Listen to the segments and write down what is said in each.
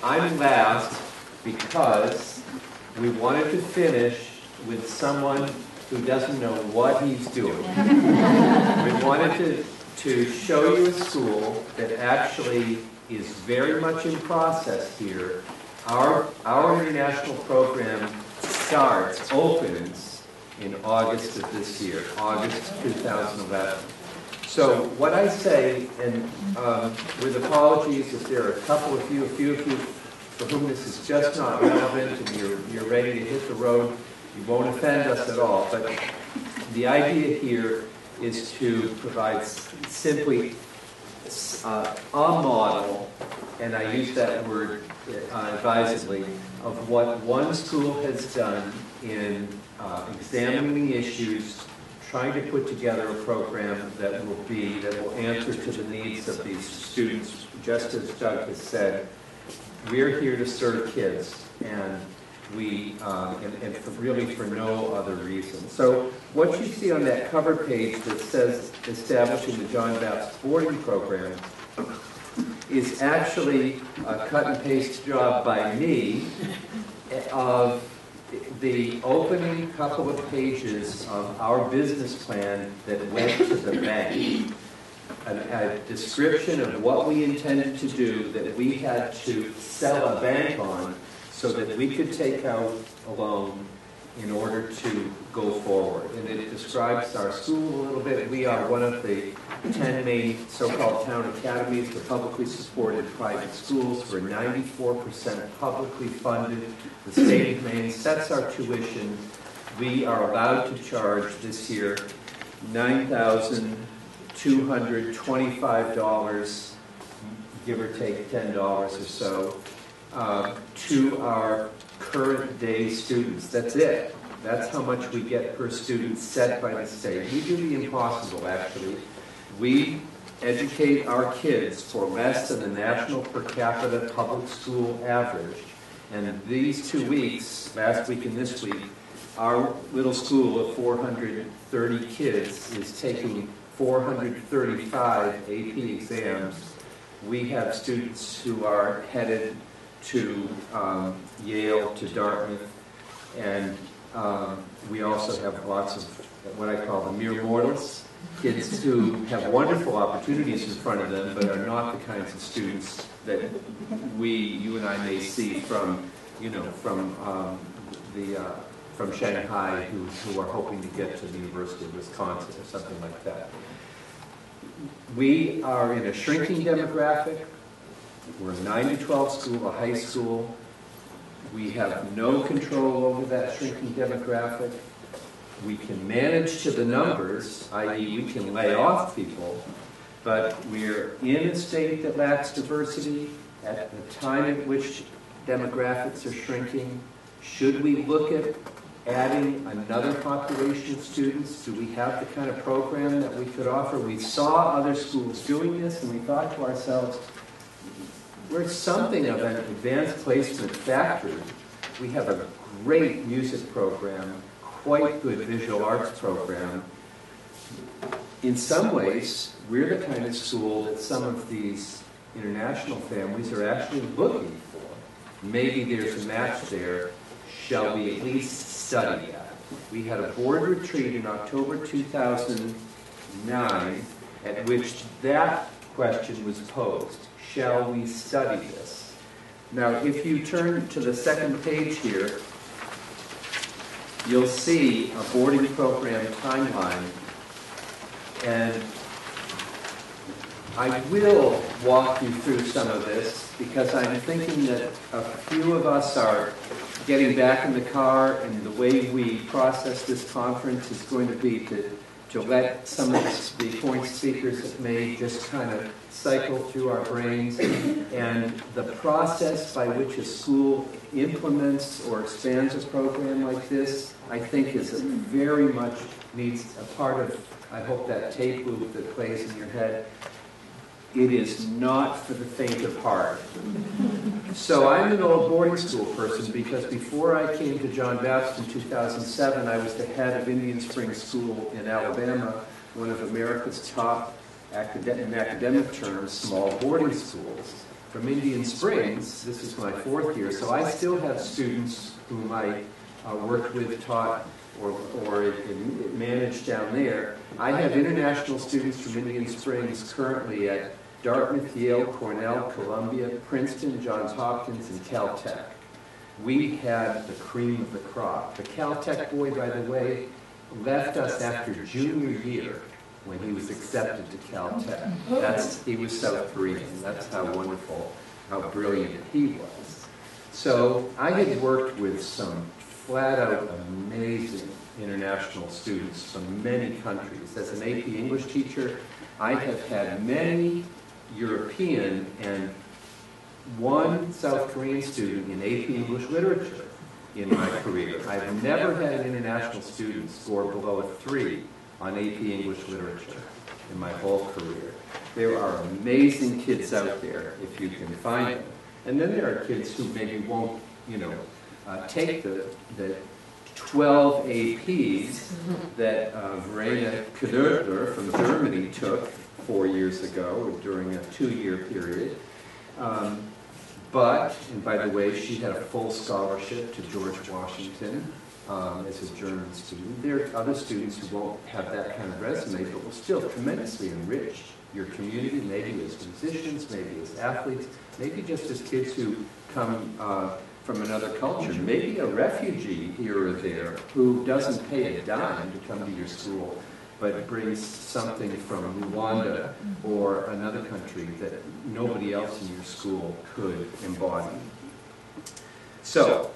I'm last because we wanted to finish with someone who doesn't know what he's doing. We wanted to show you a school that actually is very much in process here. Our international program opens in August of this year, August 2011. So what I say, and with apologies if there are a few of you for whom this is just not relevant and you're ready to hit the road, you won't offend us at all. But the idea here is to provide simply a model, and I use that word advisedly, of what one school has done in examining the issues, trying to put together a program that will answer to the needs of these students. Just as Doug has said, we're here to serve kids, and really for no other reason. So what you see on that cover page that says establishing the John Baptist boarding program is actually a cut and paste job by me of the opening couple of pages of our business plan that went to the bank. A description of what we intended to do, that we had to sell a bank on so that we could take out a loan in order to go forward. And it describes our school a little bit. We are one of the 10 main so-called town academies for publicly supported private schools. We're 94% publicly funded. The state of Maine sets our tuition. We are allowed to charge this year $9,225, give or take $10 or so, to our current day students. That's it. That's how much we get per student set by the state. We do the impossible, actually. We educate our kids for less than the national per capita public school average. And these 2 weeks, last week and this week, our little school of 430 kids is taking 435 AP exams. We have students who are headed to Yale, to Dartmouth, and we also have lots of what I call the mere mortals, kids who have wonderful opportunities in front of them, but are not the kinds of students that you and I may see from Shanghai who are hoping to get to the University of Wisconsin or something like that. We are in a shrinking demographic. We're a 9 to 12 school, a high school. We have no control over that shrinking demographic. We can manage to the numbers, i.e. we can lay off people, but we're in a state that lacks diversity at the time at which demographics are shrinking. Should we look at adding another population of students? Do we have the kind of program that we could offer? We saw other schools doing this, and we thought to ourselves, we're something of an advanced placement factory. We have a great music program, quite good visual arts program. In some ways, we're the kind of school that some of these international families are actually looking for. Maybe there's a match there. Shall we at least study that? We had a board retreat in October 2009 at which that question was posed. Shall we study this? Now, if you turn to the second page here, you'll see a boarding program timeline, and I will walk you through some of this because I'm thinking that a few of us are getting back in the car, and the way we process this conference is going to be to let some of the point speakers have made just kind of cycle through our brains. And the process by which a school implements or expands a program like this, I think is very much needs a part of, I hope, that tape loop that plays in your head. It is not for the faint of heart. So I'm an old boarding school person because before I came to John Baptist in 2007, I was the head of Indian Springs School in Alabama, one of America's top, in academic terms, small boarding schools. from Indian Springs, this is my 4th year, so I still have students whom I worked with, taught, or managed down there. I have international students from Indian Springs currently at Dartmouth, Yale, Cornell, Columbia, Princeton, Johns Hopkins, and Caltech. We had the cream of the crop. The Caltech boy, by the way, left us after junior year when he was accepted to Caltech. He was South Korean. That's how wonderful, how brilliant he was. So I had worked with some flat-out amazing international students from many countries. As an AP English teacher, I have had many European and one South Korean student in AP English literature in my career. I've never had an international student score below a 3 on AP English literature in my whole career. There are amazing kids out there if you can find them. And then there are kids who maybe won't, take the 12 APs that Verena Knödler from Germany took 4 years ago during a 2-year period. And by the way, she had a full scholarship to George Washington as a German student. There are other students who won't have that kind of resume, but will still tremendously enrich your community, maybe as musicians, maybe as athletes, maybe just as kids who come from another culture, maybe a refugee here or there who doesn't pay a dime to come to your school, but brings something from Rwanda or another country that nobody else in your school could embody. So,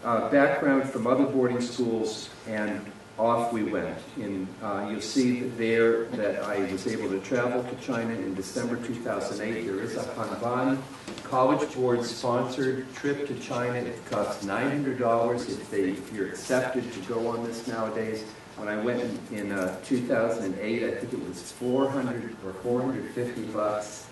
background from other boarding schools, and off we went. You'll see there that I was able to travel to China in December 2008. There is a Hanban College Board sponsored trip to China. It costs $900 if you're accepted to go on this nowadays. When I went in 2008, I think it was $400 or $450.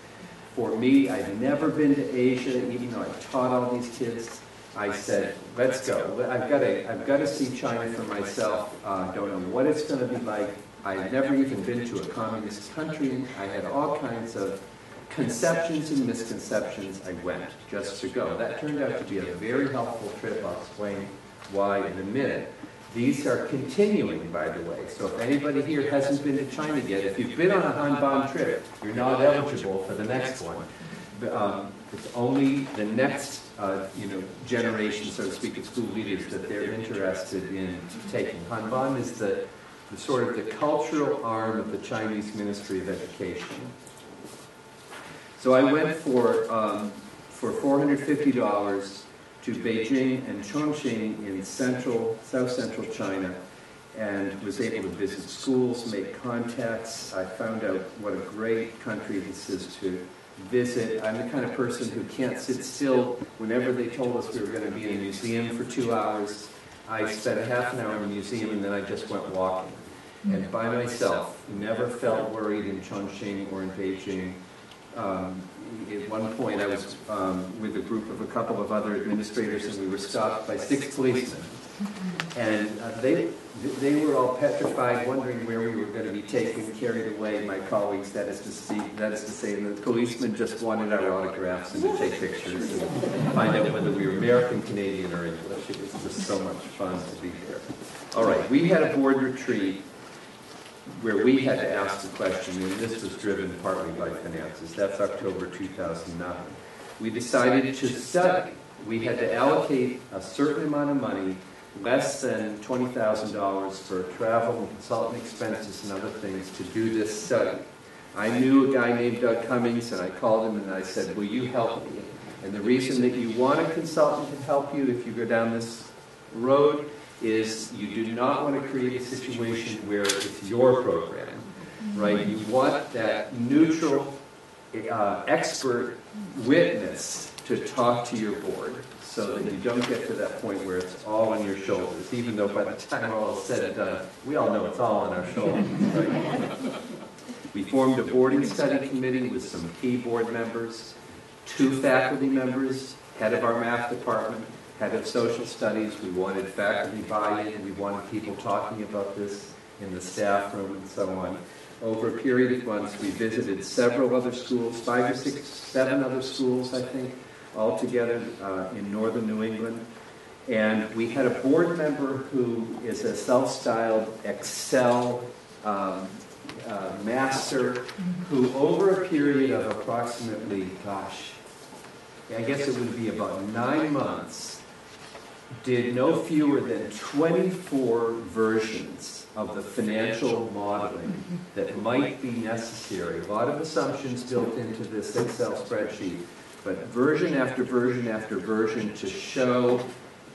For me, I'd never been to Asia, even though I taught all these kids. I said, let's go. I've got to see China for myself. Don't know what it's going to be like. I've never even been to a communist country. I had all kinds of conceptions and misconceptions. I went just to go. That turned out to be a very helpful trip. I'll explain why in a minute. These are continuing, by the way. So if anybody here hasn't been to China yet, if you've been on a Hanban trip, you're not eligible for the next one. It's only the next generation, so to speak, of school leaders that they're interested in taking. Hanban is the sort of the cultural arm of the Chinese Ministry of Education. So I went for $450 to Beijing and Chongqing in south central China, and was able to visit schools, make contacts. I found out what a great country this is to visit. I'm the kind of person who can't sit still. Whenever they told us we were going to be in a museum for 2 hours, I spent a half an hour in the museum and then I just went walking. And by myself, never felt worried in Chongqing or in Beijing. At one point I was with a couple of other administrators, and we were stopped by 6 policemen. And they were all petrified, wondering where we were going to be taken, carried away. My colleagues, that is to say, the policemen just wanted our autographs and to take pictures and find out whether we were American, Canadian, or English. It was just so much fun to be there. All right, we had a board retreat where we had to ask the question, and this was driven partly by finances. That's October 2009. We decided to study. We had to allocate a certain amount of money, less than $20,000 for travel and consultant expenses and other things, to do this study. I knew a guy named Doug Cummings, and I called him and I said, will you help me? And the reason that you want a consultant to help you if you go down this road is you do not want to create a situation where it's your program, right? You want that neutral, expert witness to talk to your board so that you don't get to that point where it's all on your shoulders, even though by the time all is said and done, we all know it's all on our shoulders, right? We formed a boarding study committee with some key board members, 2 faculty members, head of our math department, head of social studies. We wanted faculty buy-in. We wanted people talking about this in the staff room and so on. over a period of months, we visited several other schools, 5 or 6, 7 other schools, I think, altogether in northern New England. And we had a board member who is a self-styled Excel master, who over a period of approximately, I guess it would be about 9 months, did no fewer than 24 versions of the financial modeling that might be necessary. A lot of assumptions built into this Excel spreadsheet, but version after version after version to show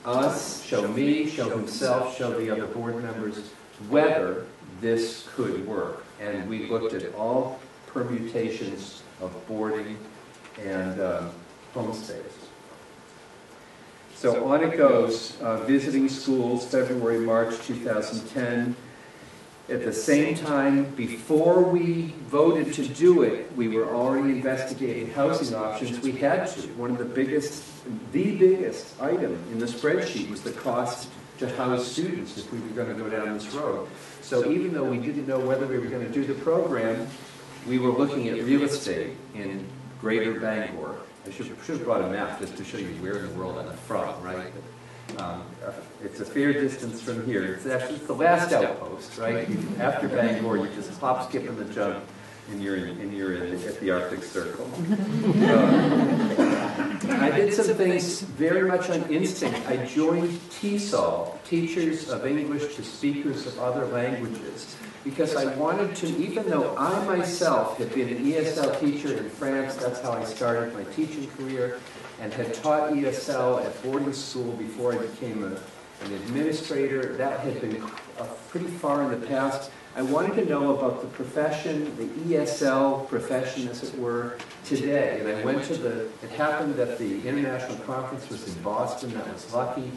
us, show me, show himself, show the other board members whether this could work. And we looked at all permutations of boarding and homestays. So on it goes, visiting schools, February, March 2010. At the same time, before we voted to do it, we were already investigating housing options. We had to. One of the biggest item in the spreadsheet was the cost to house students if we were going to go down this road. So even though we didn't know whether we were going to do the program, we were looking at real estate in Greater Bangor. I should have brought a map just to show you where in the world I'm from, right? It's a fair distance from here. It's actually the last outpost, right? After Bangor, you just hop, skip, and the jump, and you're at the Arctic Circle. I did some things very much on instinct. I joined TESOL, Teachers of English to Speakers of Other Languages, because I wanted to, even though I myself had been an ESL teacher in France, that's how I started my teaching career, and had taught ESL at boarding school before I became an administrator. That had been pretty far in the past. I wanted to know about the profession, the ESL profession, as it were, today. And I went to it happened that the international conference was in Boston. That was lucky.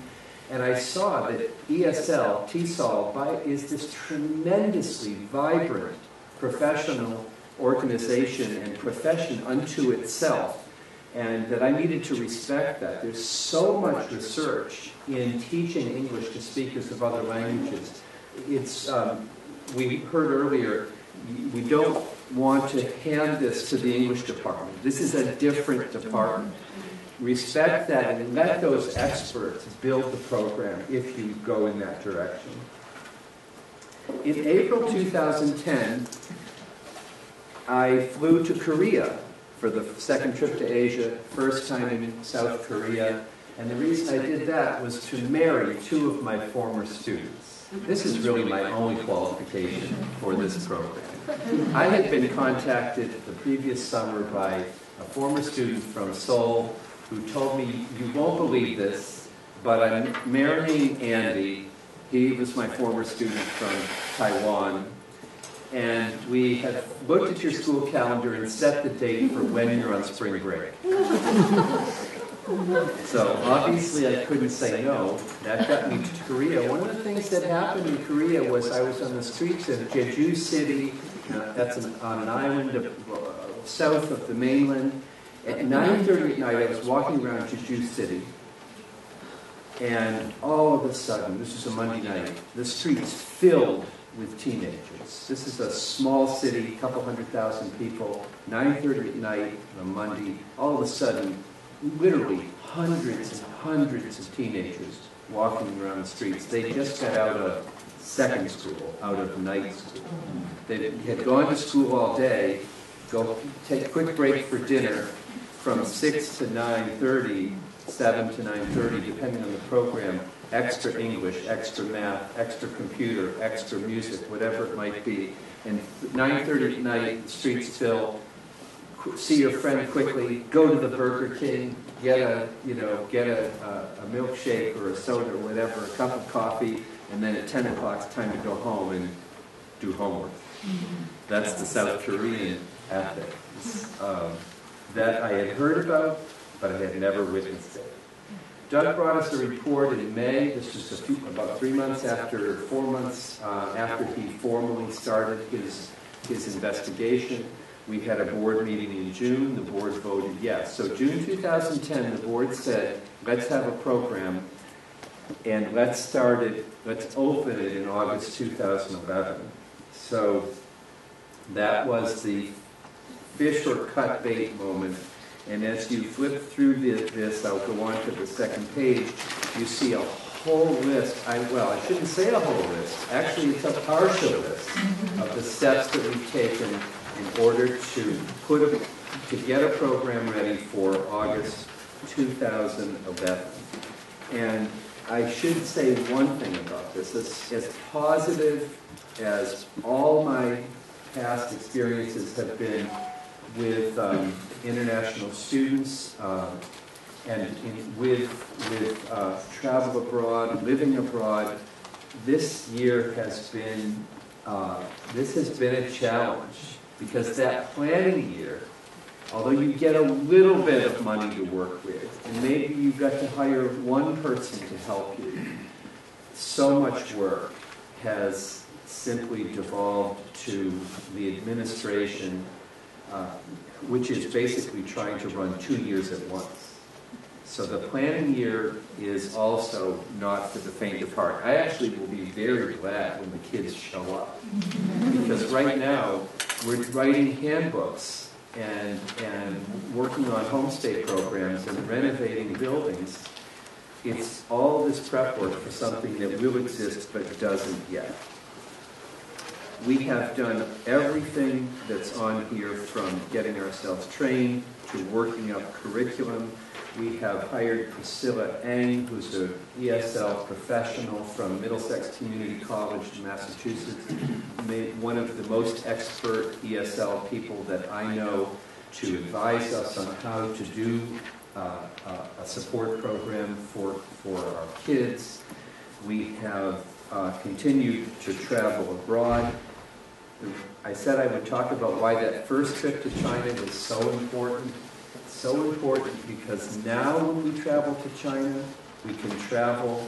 And I saw that ESL, TESOL, is this tremendously vibrant professional organization and profession unto itself, and that I needed to respect that. There's so much research in teaching English to speakers of other languages. It's, we heard earlier, we don't want to hand this to the English department. This is a different department. Respect that and let those experts build the program if you go in that direction. In April 2010, I flew to Korea for the second trip to Asia, first time in South Korea. And the reason I did that was to marry 2 of my former students. This is really my only qualification for this program. I had been contacted the previous summer by a former student from Seoul who told me, "You won't believe this, but I'm marrying Andy." He was my former student from Taiwan. And we had looked at your school calendar and set the date for when you're on spring break. So obviously I couldn't say no. That got me to Korea. One of the things that happened in Korea was I was on the streets of Jeju City. That's on an island south of the mainland. At 9:30 at night, I was walking around Jeju City. And all of a sudden, this was a Monday night, the streets filled with teenagers. This is a small city, a couple 100,000 people, 9:30 at night on a Monday. All of a sudden, literally hundreds and hundreds of teenagers walking around the streets. They just got out of second school, out of night school. They had gone to school all day, go take a quick break for dinner from 6 to 9:30, 7 to 9:30, depending on the program. Extra English, extra math, extra computer, extra music, whatever it might be. And 9:30 at night, the streets fill. See your friend quickly. Go to the Burger King. Get a milkshake or a soda or whatever, a cup of coffee, and then at 10 o'clock it's time to go home and do homework. That's the South Korean ethic that I had heard about, but I had never witnessed it. Doug brought us a report in May. This was about 4 months after he formally started his investigation. We had a board meeting in June. The board voted yes. So June 2010, the board said, let's have a program, and let's open it in August 2011. So That was the fish or cut bait moment. And as you flip through this, I'll go on to the second page, you see a whole list. Well, I shouldn't say a whole list. Actually, it's a partial list of the steps that we've taken in order to get a program ready for August 2011. And I should say one thing about this. As positive as all my past experiences have been with international students and with travel abroad, living abroad, this year has been a challenge, because that planning year, although you get a little bit of money to work with, and maybe you've got to hire one person to help you, so much work has simply devolved to the administration, which is basically trying to run 2 years at once. So the planning year is also not for the faint of heart. I actually will be very glad when the kids show up, because right now we're writing handbooks and working on homestay programs and renovating buildings. It's all this prep work for something that will exist but doesn't yet. We have done everything that's on here, from getting ourselves trained to working up curriculum. We have hired Priscilla Eng, who's an ESL professional from Middlesex Community College in Massachusetts, one of the most expert ESL people that I know, to advise us on how to do a support program for our kids. We have continued to travel abroad. I said I would talk about why that first trip to China was so important. So important because now when we travel to China, we can travel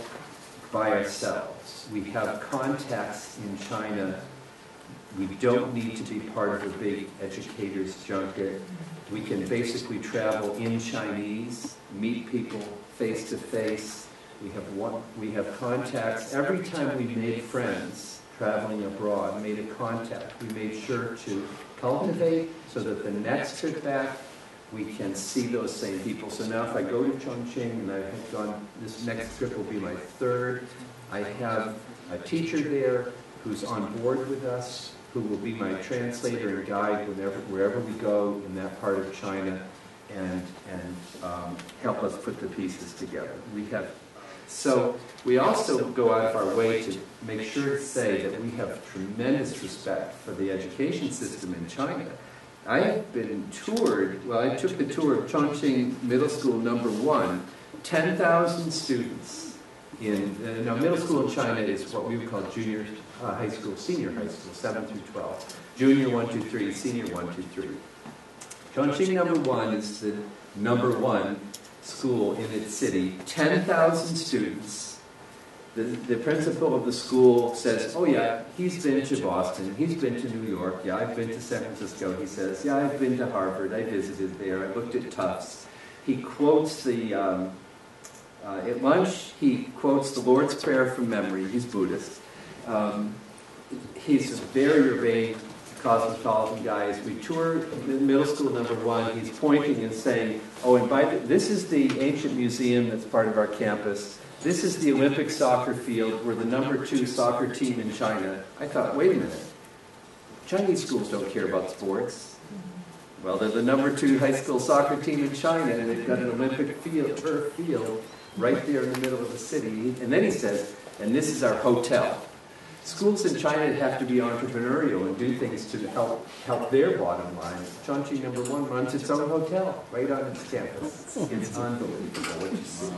by ourselves. We have contacts in China. We don't need to be part of a big educator's junket. We can basically travel in Chinese, meet people face to face. We have contacts. Every time we made friends traveling abroad, made a contact, we made sure to cultivate so that the next trip back, we can see those same people. So now if I go to Chongqing, and I have gone, this next trip will be my third, I have a teacher there who's on board with us, who will be my translator and guide wherever we go in that part of China, and help us put the pieces together. So we also go out of our way to make sure to say that we have tremendous respect for the education system in China. I have been toured, well, I took the tour of Chongqing Middle School number 1, 10,000 students in, now middle school in China is what we would call junior high school, senior high school, 7 through 12. Junior 1, 2, 3, senior 1, 2, 3. Chongqing number 1 is the number 1 school in its city, 10,000 students. The principal of the school says, oh yeah, he's been to Boston, he's been to New York, yeah, I've been to San Francisco. He says, yeah, I've been to Harvard, I visited there, I looked at Tufts. He quotes at lunch, he quotes the Lord's Prayer from memory. He's Buddhist. He's a very urbane cosmopolitan guy. As we tour middle school number 1, he's pointing and saying, oh, and this is the ancient museum that's part of our campus. This is the Olympic soccer field. We're the number 2 soccer team in China. I thought, wait a minute. Chinese schools don't care about sports. Well, they're the number 2 high school soccer team in China, and they've got an Olympic turf field right there in the middle of the city. And then he says, and this is our hotel. Schools in China have to be entrepreneurial and do things to help their bottom line. Chongqing number 1 runs its own hotel right on its campus. It's unbelievable what you see.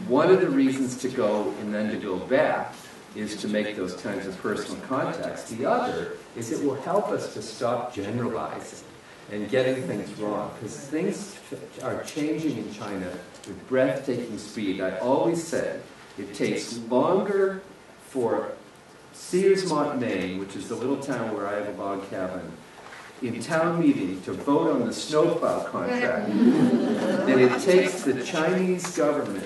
One of the reasons to go and then to go back is to make those kinds of personal contacts. The other is it will help us to stop generalizing and getting things wrong, because things are changing in China with breathtaking speed. I always said it takes longer for Searsmont, Maine, which is the little town where I have a log cabin, in town meeting to vote on the snowplow contract than it takes the Chinese government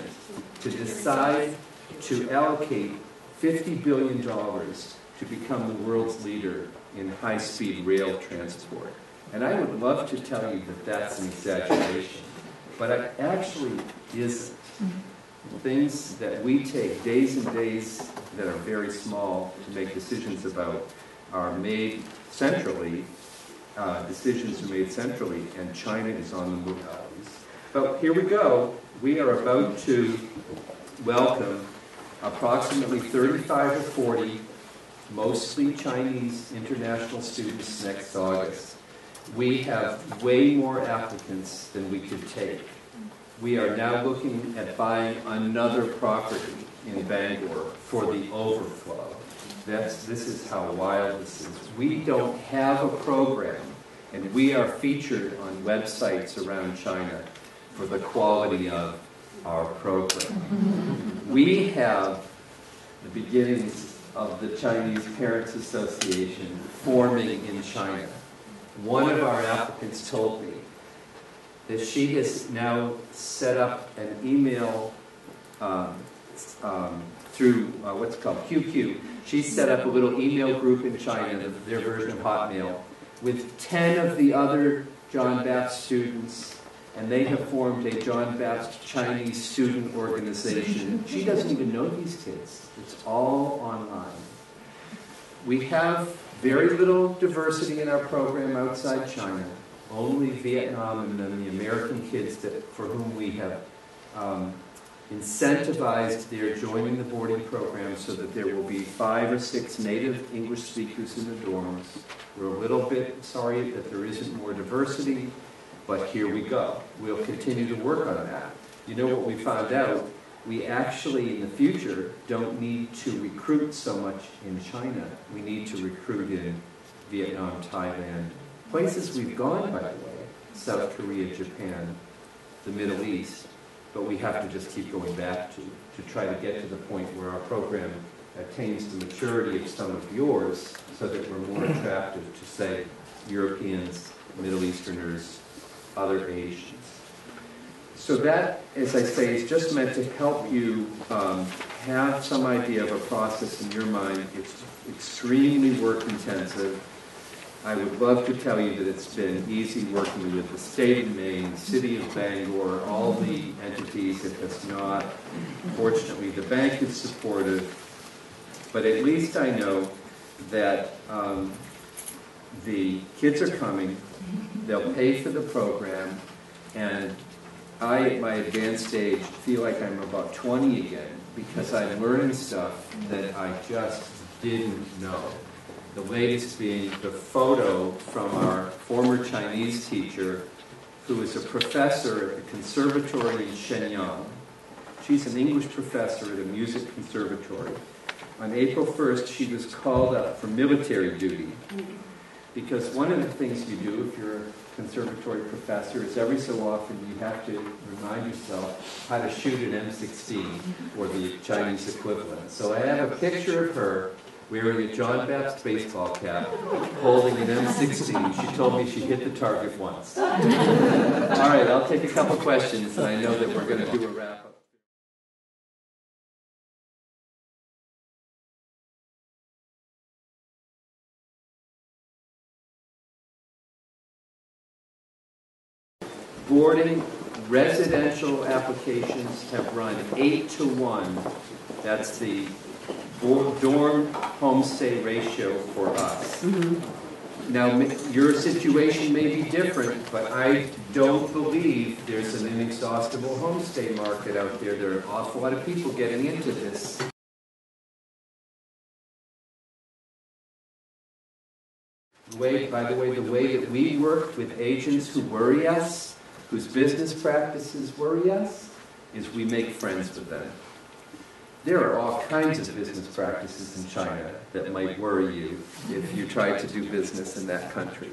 to decide to allocate $50 billion to to become the world's leader in high-speed rail transport. And I would love to tell you that that's an exaggeration, but it actually isn't. Things that we take days and days that are very small to make decisions about are made centrally. Decisions are made centrally, and China is on the move. But here we go. We are about to welcome approximately 35 or 40, mostly Chinese international students next August. We have way more applicants than we could take. We are now looking at buying another property in Bangor for the overflow. This is how wild this is. We don't have a program, and we are featured on websites around China for the quality of our program. We have the beginnings of the Chinese Parents Association forming in China. One of our applicants told me that she has now set up an email through what's called QQ. She's set up a little email group in China, their version of Hotmail, with 10 of the other John Baptist students, and they have formed a John Baptist Chinese student organization. She doesn't even know these kids. It's all online. We have very little diversity in our program outside China. Only Vietnam and then the American kids for whom we have incentivized their joining the boarding program so that there will be 5 or 6 native English speakers in the dorms. We're a little bit sorry that there isn't more diversity, but here we go. We'll continue to work on that. You know what we found out? We actually, in the future, don't need to recruit so much in China. We need to recruit in Vietnam, Thailand, places we've gone, by the way, South Korea, Japan, the Middle East, but we have to just keep going back to try to get to the point where our program attains the maturity of some of yours so that we're more attractive to, say, Europeans, Middle Easterners, other Asians. So that, as I say, is just meant to help you have some idea of a process in your mind. It's extremely work-intensive. I would love to tell you that it's been easy working with the state of Maine, the city of Bangor, all the entities. It has not. Fortunately, the bank is supportive. But at least I know that the kids are coming. They'll pay for the program. And I, at my advanced age, feel like I'm about 20 again because I'm learning stuff that I just didn't know. The latest being the photo from our former Chinese teacher, who is a professor at the conservatory in Shenyang. She's an English professor at a music conservatory. On April 1st, she was called up for military duty. Because one of the things you do if you're a conservatory professor is every so often you have to remind yourself how to shoot an M16, or the Chinese equivalent. So I have a picture of her wearing a John Baptist baseball cap, holding an M16. She told me she hit the target once. All right, I'll take a couple questions, and I know that we're going to do a wrap-up. Boarding residential applications have run 8-to-1. That's the dorm homestay ratio for us. Now, your situation may be different, but I don't believe there's an inexhaustible homestay market out there. There are an awful lot of people getting into this. By the way, the way that we work with agents who worry us, whose business practices worry us, is we make friends with them. There are all kinds of business practices in China that might worry you if you try to do business in that country.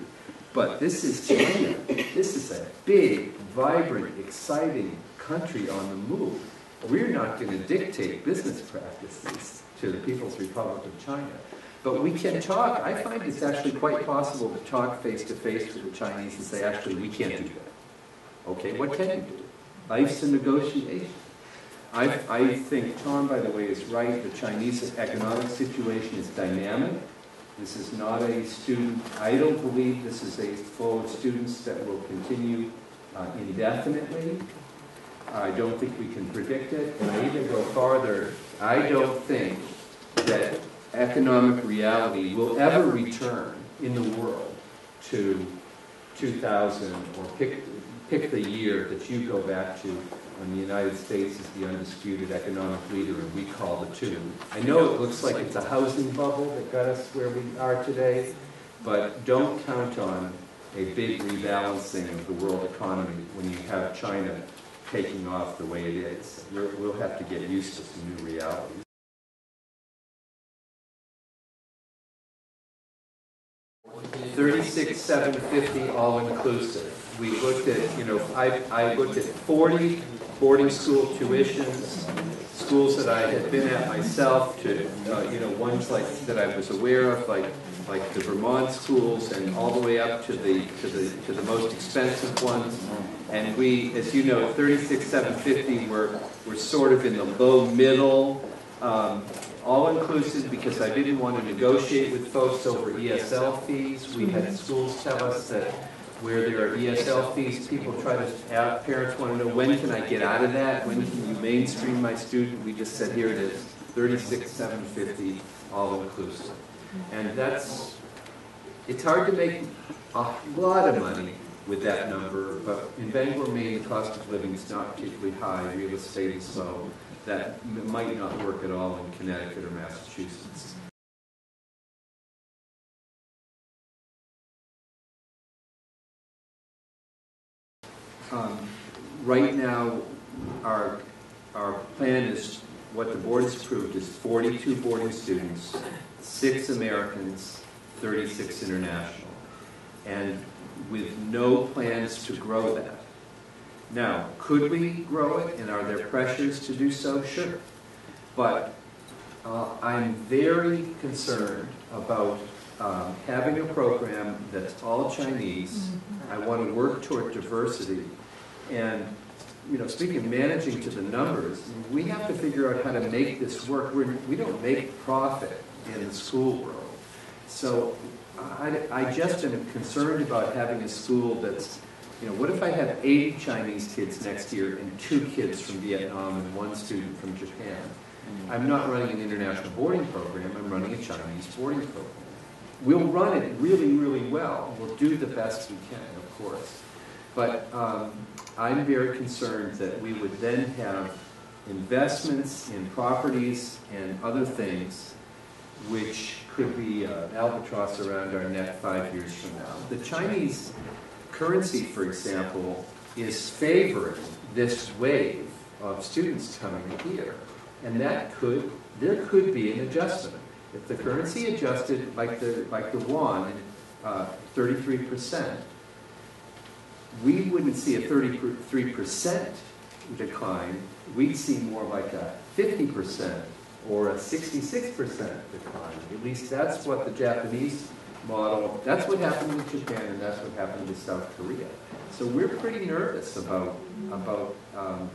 But this is China. This is a big, vibrant, exciting country on the move. We're not going to dictate business practices to the People's Republic of China. But we can talk. I find it's actually quite possible to talk face-to-face with the Chinese and say, actually, we can't do that. Okay, what can you do? Life's a negotiation. I think Tom, by the way, is right. The Chinese economic situation is dynamic. This is not a student, I don't believe this is a flow of students that will continue indefinitely. I don't think we can predict it. And I even go farther. I don't think that economic reality will ever return in the world to 2000, or pick the year that you go back to when the United States is the undisputed economic leader and we call the two. I know it looks like it's a housing bubble that got us where we are today, but don't count on a big rebalancing of the world economy when you have China taking off the way it is. We'll have to get used to some new realities. $36,750 all inclusive. We looked at, I looked at 40 boarding school tuitions, schools that I had been at myself, to ones like that I was aware of, like the Vermont schools, and all the way up to the most expensive ones. And we, as you know, $36,750 we're sort of in the low middle, all-inclusive, because I didn't want to negotiate with folks over ESL fees. We had schools tell us that where there are ESL fees, people try to have, parents want to know, when can I get out of that? When can you mainstream my student? We just said, here it is, $36,750 all-inclusive. And it's hard to make a lot of money with that number, but in Bangor, Maine, the cost of living is not particularly high, real estate is low. That might not work at all in Connecticut or Massachusetts. Right now, our plan is, what the board has approved is 42 boarding students, 6 Americans, 36 international, and with no plans to grow that. Now, could we grow it, and are there pressures to do so? Sure. But I'm very concerned about having a program that's all Chinese. I want to work toward diversity. And, speaking of managing to the numbers, we have to figure out how to make this work. We don't make profit in the school world. So I just am concerned about having a school that's, what if I have 80 Chinese kids next year and 2 kids from Vietnam and 1 student from Japan? I'm not running an international boarding program, I'm running a Chinese boarding program. We'll run it really, really well. We'll do the best we can, of course. But I'm very concerned that we would then have investments in properties and other things which could be an albatross around our neck 5 years from now. The Chinese currency, for example, is favoring this wave of students coming here. And there could be an adjustment. If the currency adjusted like the yuan, 33%, we wouldn't see a 33% decline. We'd see more like a 50% or a 66% decline. At least that's what the Japanese model, that's what happened with Japan, and that's what happened with South Korea. So we're pretty nervous about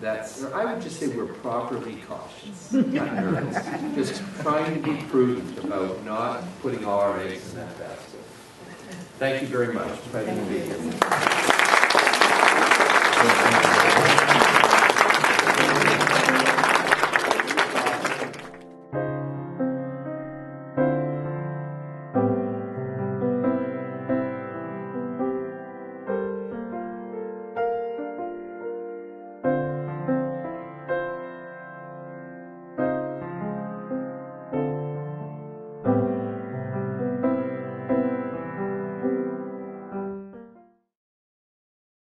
that. I would just say we're properly cautious, not nervous. Just trying to be prudent about not putting all our eggs in that basket. Thank you very much. Pleasure to be here.